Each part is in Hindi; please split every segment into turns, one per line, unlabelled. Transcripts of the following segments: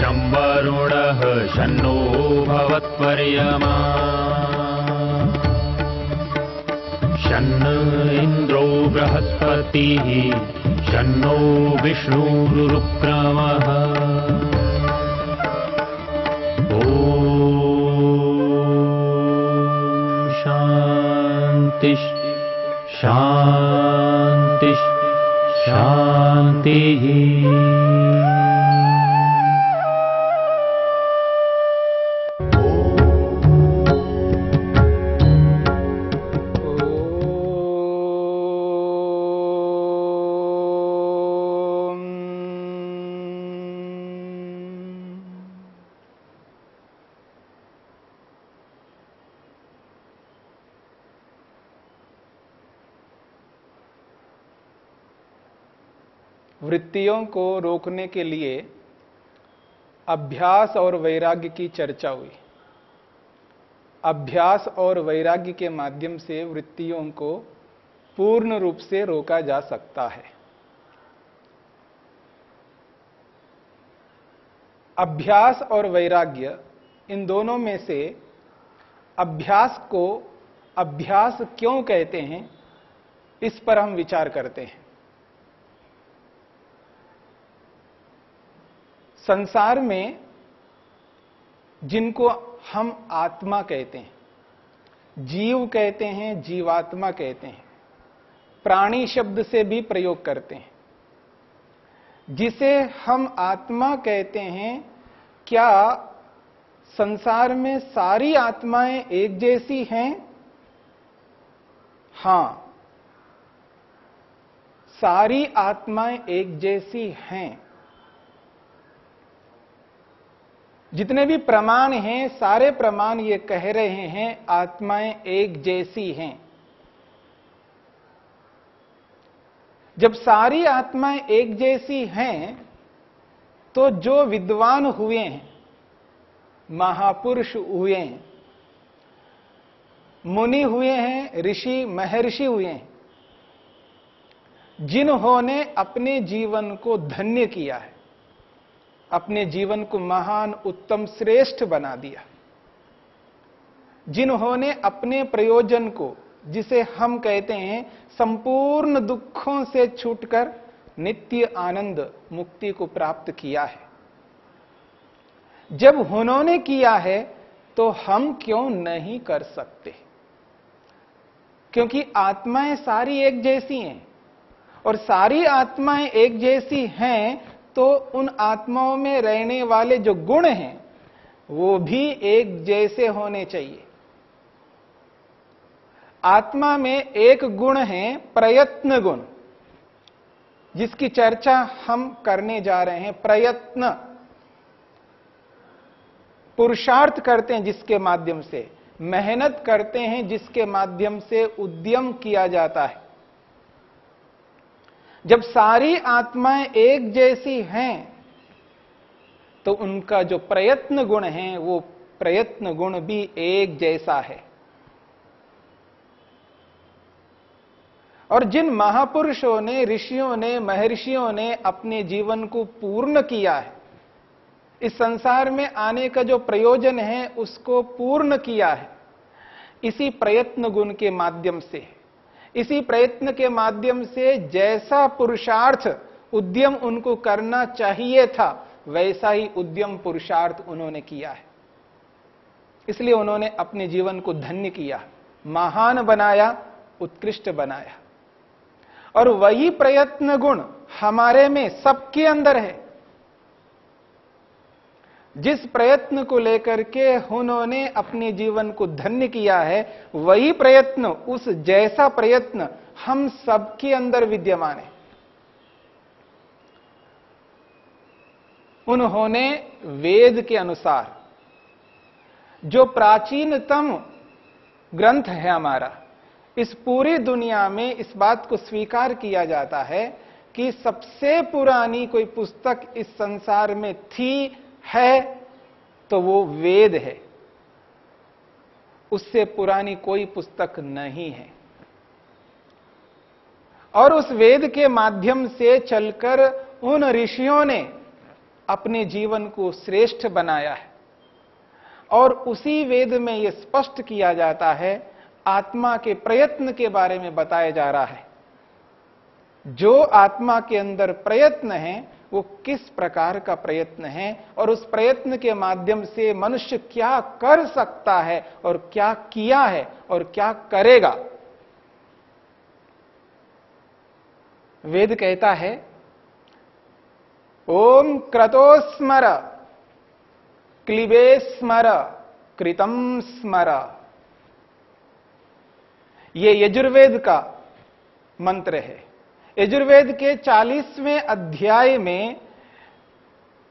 शं वरुणः शन्नो भवत्पर्यमा शन्न इन्द्रो बृहस्पतिः शन्नो विष्णुरुक्रमः ॐ शान्ति शान्ति शान्तिः।
वृत्तियों को रोकने के लिए अभ्यास और वैराग्य की चर्चा हुई। अभ्यास और वैराग्य के माध्यम से वृत्तियों को पूर्ण रूप से रोका जा सकता है। अभ्यास और वैराग्य, इन दोनों में से अभ्यास को अभ्यास क्यों कहते हैं, इस पर हम विचार करते हैं। संसार में जिनको हम आत्मा कहते हैं, जीव कहते हैं, जीवात्मा कहते हैं, प्राणी शब्द से भी प्रयोग करते हैं, जिसे हम आत्मा कहते हैं, क्या संसार में सारी आत्माएं एक जैसी हैं? हां, सारी आत्माएं एक जैसी हैं। जितने भी प्रमाण हैं, सारे प्रमाण ये कह रहे हैं आत्माएं एक जैसी हैं। जब सारी आत्माएं एक जैसी हैं, तो जो विद्वान हुए हैं, महापुरुष हुए हैं, मुनि हुए हैं, ऋषि महर्षि हुए हैं, जिन्होंने अपने जीवन को धन्य किया है, अपने जीवन को महान, उत्तम, श्रेष्ठ बना दिया, जिन्होंने अपने प्रयोजन को, जिसे हम कहते हैं संपूर्ण दुखों से छूटकर नित्य आनंद, मुक्ति को प्राप्त किया है, जब उन्होंने किया है तो हम क्यों नहीं कर सकते? क्योंकि आत्माएं सारी एक जैसी हैं, और सारी आत्माएं एक जैसी हैं तो उन आत्माओं में रहने वाले जो गुण हैं वो भी एक जैसे होने चाहिए। आत्मा में एक गुण है प्रयत्न गुण, जिसकी चर्चा हम करने जा रहे हैं। प्रयत्न, पुरुषार्थ करते हैं जिसके माध्यम से, मेहनत करते हैं जिसके माध्यम से उद्यम किया जाता है। जब सारी आत्माएं एक जैसी हैं तो उनका जो प्रयत्न गुण है, वो प्रयत्न गुण भी एक जैसा है। और जिन महापुरुषों ने, ऋषियों ने, महर्षियों ने अपने जीवन को पूर्ण किया है, इस संसार में आने का जो प्रयोजन है उसको पूर्ण किया है, इसी प्रयत्न गुण के माध्यम से, इसी प्रयत्न के माध्यम से जैसा पुरुषार्थ, उद्यम उनको करना चाहिए था, वैसा ही उद्यम पुरुषार्थ उन्होंने किया है। इसलिए उन्होंने अपने जीवन को धन्य किया, महान बनाया, उत्कृष्ट बनाया। और वही प्रयत्न गुण हमारे में, सबके अंदर है। जिस प्रयत्न को लेकर के उन्होंने अपने जीवन को धन्य किया है, वही प्रयत्न, उस जैसा प्रयत्न हम सबके अंदर विद्यमान है। उन्होंने वेद के अनुसार, जो प्राचीनतम ग्रंथ है हमारा, इस पूरी दुनिया में इस बात को स्वीकार किया जाता है कि सबसे पुरानी कोई पुस्तक इस संसार में थी, है, तो वो वेद है। उससे पुरानी कोई पुस्तक नहीं है। और उस वेद के माध्यम से चलकर उन ऋषियों ने अपने जीवन को श्रेष्ठ बनाया है। और उसी वेद में यह स्पष्ट किया जाता है, आत्मा के प्रयत्न के बारे में बताया जा रहा है। जो आत्मा के अंदर प्रयत्न है वो किस प्रकार का प्रयत्न है और उस प्रयत्न के माध्यम से मनुष्य क्या कर सकता है और क्या किया है और क्या करेगा। वेद कहता है, ओम क्रतोस्मर क्लिबे स्मर कृतम स्मर। ये यजुर्वेद का मंत्र है। यजुर्वेद के 40वें अध्याय में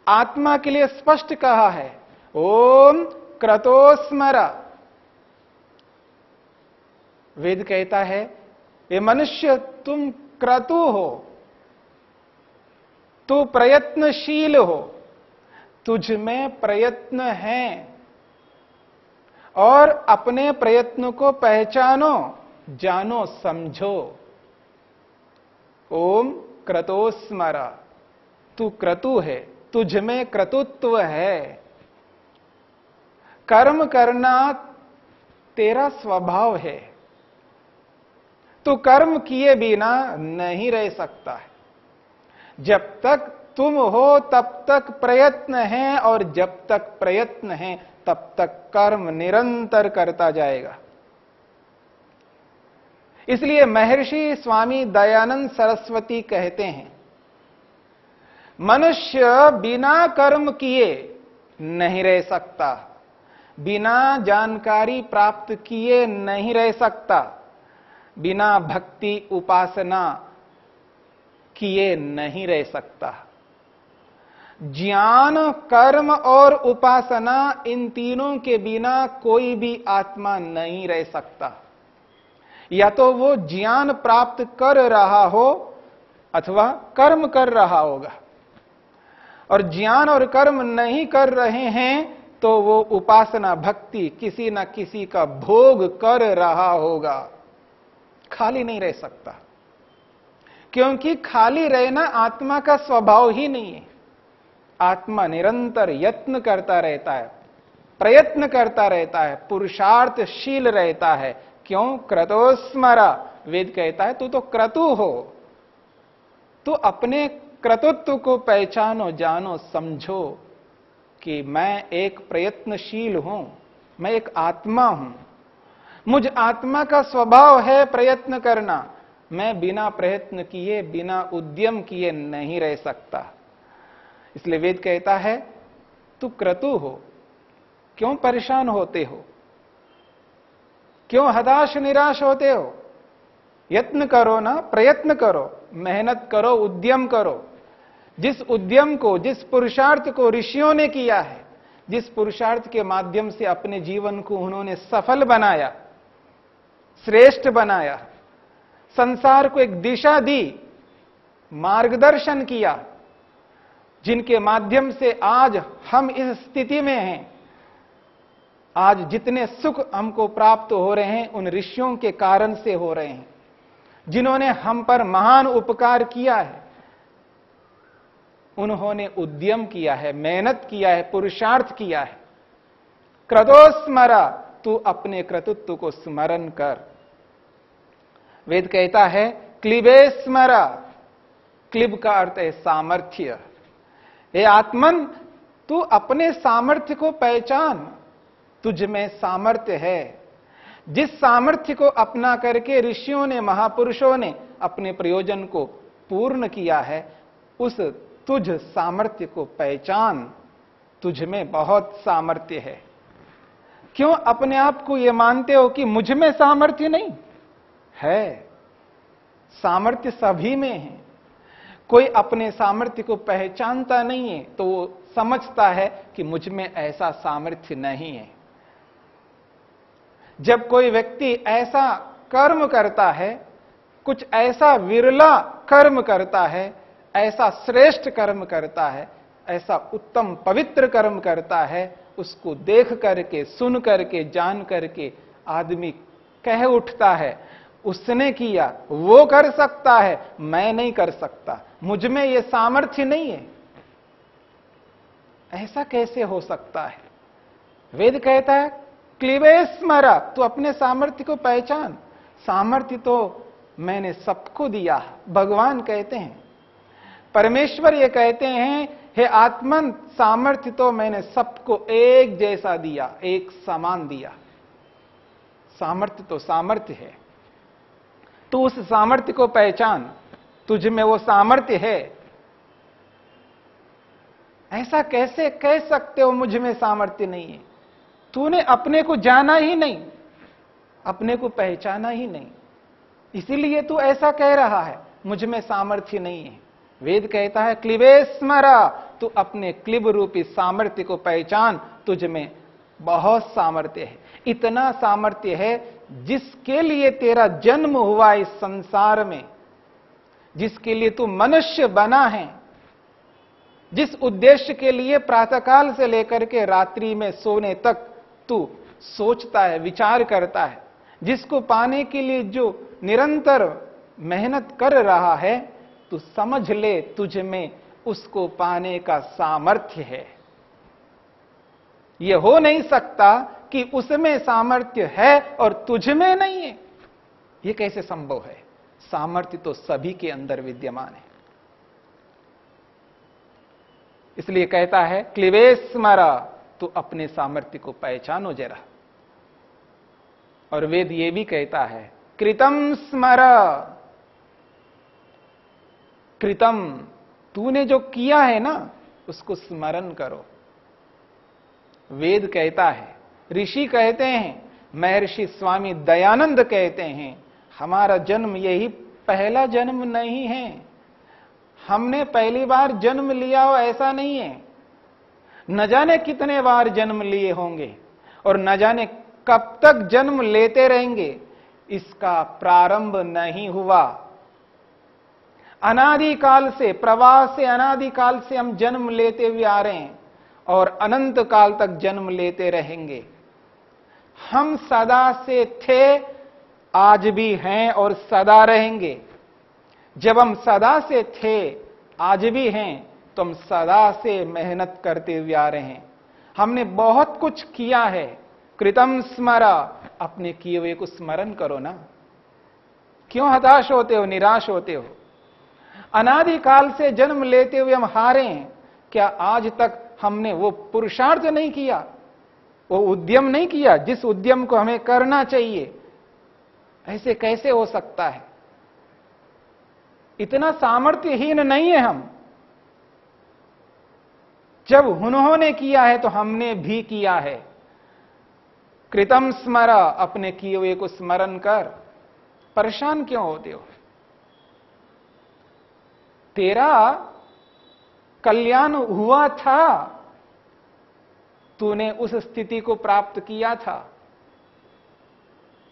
आत्मा के लिए स्पष्ट कहा है, ओम क्रतोस्मर। वेद कहता है, ये मनुष्य तुम क्रतु हो, तू प्रयत्नशील हो, तुझ में प्रयत्न है और अपने प्रयत्न को पहचानो, जानो, समझो। ओम क्रतोस्मर, तू क्रतु है, तुझ में क्रतुत्व है। कर्म करना तेरा स्वभाव है, तू कर्म किए बिना नहीं रह सकता है। जब तक तुम हो तब तक प्रयत्न है और जब तक प्रयत्न है तब तक कर्म निरंतर करता जाएगा। इसलिए महर्षि स्वामी दयानंद सरस्वती कहते हैं, मनुष्य बिना कर्म किए नहीं रह सकता, बिना जानकारी प्राप्त किए नहीं रह सकता, बिना भक्ति उपासना किए नहीं रह सकता। ज्ञान, कर्म और उपासना, इन तीनों के बिना कोई भी आत्मा नहीं रह सकता। या तो वो ज्ञान प्राप्त कर रहा हो अथवा कर्म कर रहा होगा, और ज्ञान और कर्म नहीं कर रहे हैं तो वो उपासना भक्ति किसी न किसी का भोग कर रहा होगा। खाली नहीं रह सकता, क्योंकि खाली रहना आत्मा का स्वभाव ही नहीं है। आत्मा निरंतर यत्न करता रहता है, प्रयत्न करता रहता है, पुरुषार्थशील रहता है। क्यों? क्रतोस्मरा। वेद कहता है तू तो क्रतु हो, तो अपने क्रतुत्व को पहचानो, जानो, समझो कि मैं एक प्रयत्नशील हूं, मैं एक आत्मा हूं, मुझ आत्मा का स्वभाव है प्रयत्न करना। मैं बिना प्रयत्न किए, बिना उद्यम किए नहीं रह सकता। इसलिए वेद कहता है तू क्रतु हो। क्यों परेशान होते हो? क्यों हताश निराश होते हो? यत्न करो ना, प्रयत्न करो, मेहनत करो, उद्यम करो। जिस उद्यम को, जिस पुरुषार्थ को ऋषियों ने किया है, जिस पुरुषार्थ के माध्यम से अपने जीवन को उन्होंने सफल बनाया, श्रेष्ठ बनाया, संसार को एक दिशा दी, मार्गदर्शन किया, जिनके माध्यम से आज हम इस स्थिति में हैं, आज जितने सुख हमको प्राप्त हो रहे हैं उन ऋषियों के कारण से हो रहे हैं, जिन्होंने हम पर महान उपकार किया है। उन्होंने उद्यम किया है, मेहनत किया है, पुरुषार्थ किया है। क्रतोस्मरा, तू अपने क्रतुत्व को स्मरण कर। वेद कहता है क्लिबे स्मरा। क्लिब का अर्थ है सामर्थ्य। हे आत्मन, तू अपने सामर्थ्य को पहचान, तुझ में सामर्थ्य है। जिस सामर्थ्य को अपना करके ऋषियों ने, महापुरुषों ने अपने प्रयोजन को पूर्ण किया है, उस तुझ सामर्थ्य को पहचान। तुझ में बहुत सामर्थ्य है। क्यों अपने आप को यह मानते हो कि मुझ में सामर्थ्य नहीं है? सामर्थ्य सभी में है। कोई अपने सामर्थ्य को पहचानता नहीं है तो वो समझता है कि मुझ में ऐसा सामर्थ्य नहीं है। जब कोई व्यक्ति ऐसा कर्म करता है, कुछ ऐसा विरला कर्म करता है, ऐसा श्रेष्ठ कर्म करता है, ऐसा उत्तम पवित्र कर्म करता है, उसको देख करके, सुन करके, जान करके आदमी कह उठता है उसने किया, वो कर सकता है, मैं नहीं कर सकता, मुझ में यह सामर्थ्य नहीं है। ऐसा कैसे हो सकता है? वेद कहता है क्लीवे स्मरा, तू अपने सामर्थ्य को पहचान। सामर्थ्य तो मैंने सबको दिया। भगवान कहते हैं, परमेश्वर ये कहते हैं, हे आत्मन, सामर्थ्य तो मैंने सबको एक जैसा दिया, एक समान दिया। सामर्थ्य तो सामर्थ्य है, तू उस सामर्थ्य को पहचान, तुझ में वो सामर्थ्य है। ऐसा कैसे कह सकते हो मुझ में सामर्थ्य नहीं है? तूने अपने को जाना ही नहीं, अपने को पहचाना ही नहीं, इसीलिए तू ऐसा कह रहा है मुझ में सामर्थ्य नहीं है। वेद कहता है क्लिबे स्मरा, तू अपने क्लिब रूपी सामर्थ्य को पहचान, तुझ में बहुत सामर्थ्य है। इतना सामर्थ्य है जिसके लिए तेरा जन्म हुआ इस संसार में, जिसके लिए तू मनुष्य बना है, जिस उद्देश्य के लिए प्रातःकाल से लेकर के रात्रि में सोने तक तू सोचता है, विचार करता है, जिसको पाने के लिए जो निरंतर मेहनत कर रहा है, तू समझ ले तुझ में उसको पाने का सामर्थ्य है। यह हो नहीं सकता कि उसमें सामर्थ्य है और तुझ में नहीं है। यह कैसे संभव है? सामर्थ्य तो सभी के अंदर विद्यमान है। इसलिए कहता है क्लिवे स्मरा, तू अपने सामर्थ्य को पहचानो जरा। और वेद ये भी कहता है कृतम स्मर, कृतम, तूने जो किया है ना उसको स्मरण करो। वेद कहता है, ऋषि कहते हैं, महर्षि स्वामी दयानंद कहते हैं, हमारा जन्म यही पहला जन्म नहीं है। हमने पहली बार जन्म लिया हो ऐसा नहीं है। न जाने कितने बार जन्म लिए होंगे और न जाने कब तक जन्म लेते रहेंगे, इसका प्रारंभ नहीं हुआ। अनादिकाल से, प्रवाह से, अनादिकाल से हम जन्म लेते हुए आ रहे हैं और अनंत काल तक जन्म लेते रहेंगे। हम सदा से थे, आज भी हैं और सदा रहेंगे। जब हम सदा से थे, आज भी हैं, तो हम सदा से मेहनत करते हुए आ रहे हैं। हमने बहुत कुछ किया है। कृतम स्मरा, अपने किए हुए को स्मरण करो ना। क्यों हताश होते हो, निराश होते हो? अनादिकाल से जन्म लेते हुए हम हारे हैं। क्या आज तक हमने वो पुरुषार्थ नहीं किया, वो उद्यम नहीं किया जिस उद्यम को हमें करना चाहिए? ऐसे कैसे हो सकता है? इतना सामर्थ्यहीन नहीं है हम। जब उन्होंने किया है तो हमने भी किया है। कृतम स्मर, अपने किए हुए को स्मरण कर। परेशान क्यों होते हो? तेरा कल्याण हुआ था, तूने उस स्थिति को प्राप्त किया था,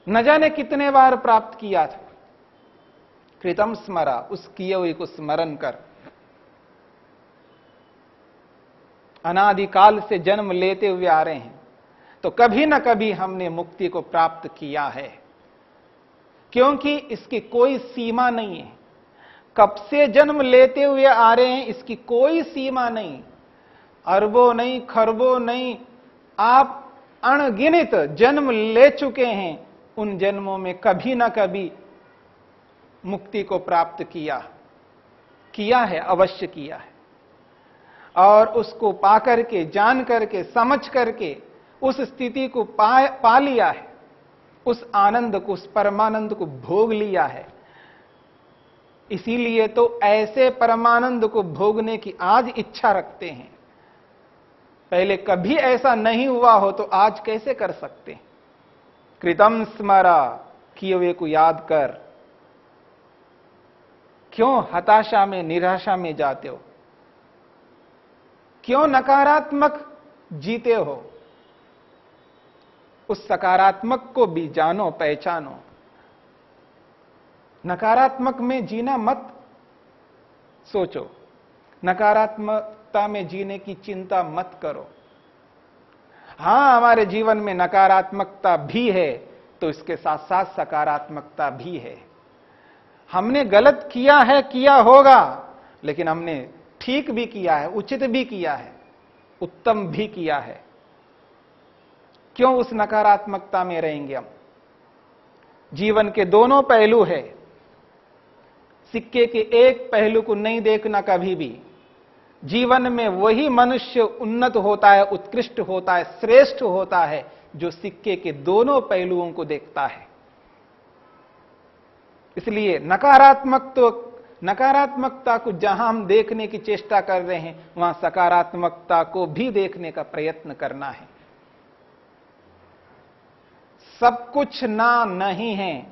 न जाने कितने बार प्राप्त किया था। कृतम स्मरा, उस किए हुए को स्मरण कर। अनादिकाल से जन्म लेते हुए आ रहे हैं तो कभी न कभी हमने मुक्ति को प्राप्त किया है, क्योंकि इसकी कोई सीमा नहीं है। कब से जन्म लेते हुए आ रहे हैं इसकी कोई सीमा नहीं। अरबों नहीं, खरबों नहीं, आप अनगिनत जन्म ले चुके हैं। उन जन्मों में कभी ना कभी मुक्ति को प्राप्त किया है, अवश्य किया है। और उसको पा करके, जान करके, समझ करके उस स्थिति को पा लिया है। उस आनंद को, उस परमानंद को भोग लिया है। इसीलिए तो ऐसे परमानंद को भोगने की आज इच्छा रखते हैं। पहले कभी ऐसा नहीं हुआ हो तो आज कैसे कर सकते हैं? कृतम स्मरा, किए हुए को याद कर। क्यों हताशा में, निराशा में जाते हो? क्यों नकारात्मक जीते हो? उस सकारात्मक को भी जानो, पहचानो। नकारात्मक में जीना मत सोचो, नकारात्मकता में जीने की चिंता मत करो। हां, हमारे जीवन में नकारात्मकता भी है तो इसके साथ साथ सकारात्मकता भी है। हमने गलत किया है, किया होगा, लेकिन हमने ठीक भी किया है, उचित भी किया है। उत्तम भी किया है। क्यों उस नकारात्मकता में रहेंगे हम? जीवन के दोनों पहलू है। सिक्के के एक पहलू को नहीं देखना कभी भी। जीवन में वही मनुष्य उन्नत होता है, उत्कृष्ट होता है, श्रेष्ठ होता है जो सिक्के के दोनों पहलुओं को देखता है। इसलिए नकारात्मकता को जहां हम देखने की चेष्टा कर रहे हैं, वहां सकारात्मकता को भी देखने का प्रयत्न करना है। सब कुछ ना नहीं है,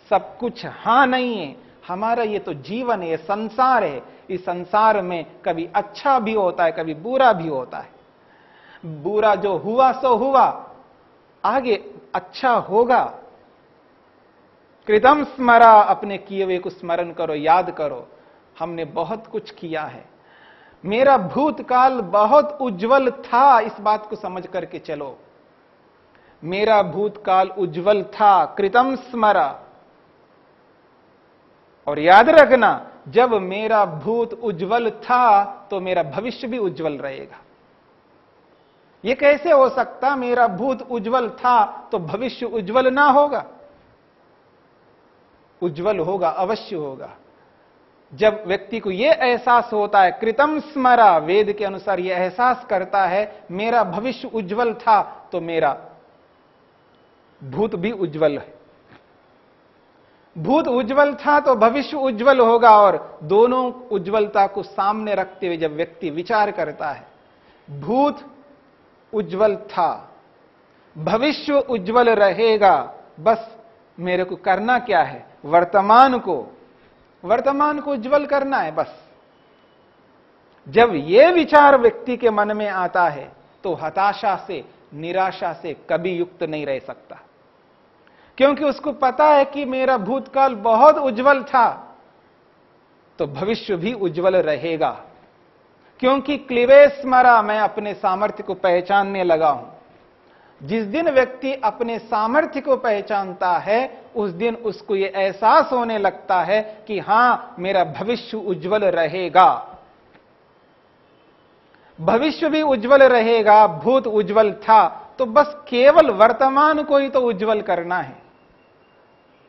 सब कुछ हां नहीं है। हमारा ये तो जीवन है, ये संसार है। इस संसार में कभी अच्छा भी होता है, कभी बुरा भी होता है। बुरा जो हुआ सो हुआ, आगे अच्छा होगा। कृतम स्मरा, अपने किए हुए को स्मरण करो, याद करो। हमने बहुत कुछ किया है। मेरा भूतकाल बहुत उज्जवल था, इस बात को समझ करके चलो। मेरा भूतकाल उज्जवल था, कृतम स्मरा। और याद रखना, जब मेरा भूत उज्जवल था तो मेरा भविष्य भी उज्जवल रहेगा। यह कैसे हो सकता? मेरा भूत उज्जवल था तो भविष्य उज्जवल ना होगा? उज्जवल होगा, अवश्य होगा। जब व्यक्ति को यह एहसास होता है, कृतम स्मरा, वेद के अनुसार यह एहसास करता है मेरा भविष्य उज्जवल था, तो मेरा भूत भी उज्जवल है। भूत उज्जवल था तो भविष्य उज्जवल होगा। और दोनों उज्जवलता को सामने रखते हुए जब व्यक्ति विचार करता है, भूत उज्जवल था, भविष्य उज्जवल रहेगा, बस मेरे को करना क्या है? वर्तमान को उज्जवल करना है, बस। जब यह विचार व्यक्ति के मन में आता है तो हताशा से, निराशा से कभी युक्त नहीं रह सकता, क्योंकि उसको पता है कि मेरा भूतकाल बहुत उज्जवल था तो भविष्य भी उज्जवल रहेगा। क्योंकि क्लिवे स्मरा, मैं अपने सामर्थ्य को पहचानने लगा हूं। जिस दिन व्यक्ति अपने सामर्थ्य को पहचानता है, उस दिन उसको यह एहसास होने लगता है कि हां, मेरा भविष्य उज्जवल रहेगा। भविष्य भी उज्जवल रहेगा। भूत उज्जवल था तो बस केवल वर्तमान को ही तो उज्जवल करना है।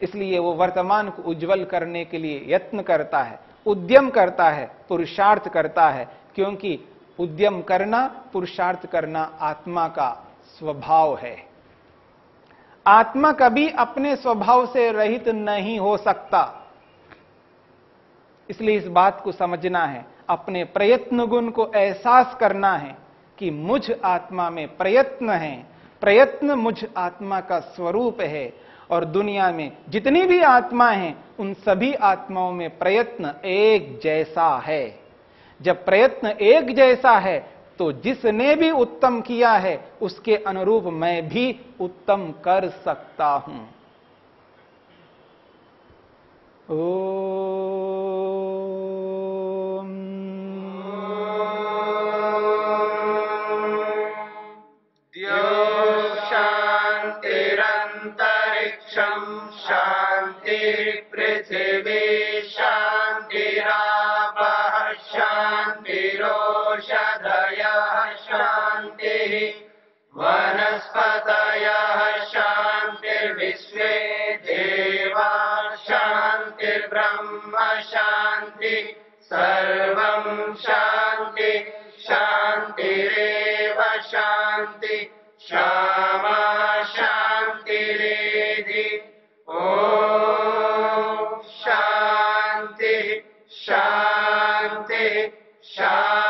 इसलिए वो वर्तमान को उज्जवल करने के लिए यत्न करता है, उद्यम करता है, पुरुषार्थ करता है। क्योंकि उद्यम करना, पुरुषार्थ करना आत्मा का स्वभाव है। आत्मा कभी अपने स्वभाव से रहित नहीं हो सकता। इसलिए इस बात को समझना है, अपने प्रयत्न गुण को एहसास करना है कि मुझ आत्मा में प्रयत्न है। प्रयत्न मुझ आत्मा का स्वरूप है। और दुनिया में जितनी भी आत्माएं हैं, उन सभी आत्माओं में प्रयत्न एक जैसा है। जब प्रयत्न एक जैसा है तो जिसने भी उत्तम किया है उसके अनुरूप मैं भी उत्तम कर सकता हूं।
शांतिरंतरिक्षं शांति पृथिवी शांतिरापः शांतिरोषधयः शांतिः वनस्पतयः शांतिर्विश्वे देवाः शांतिर्ब्रह्म शांति सर्वं शांति शांतिरेव शांति क्षमा शांतिरेधि। ओम शांति शांति शांति।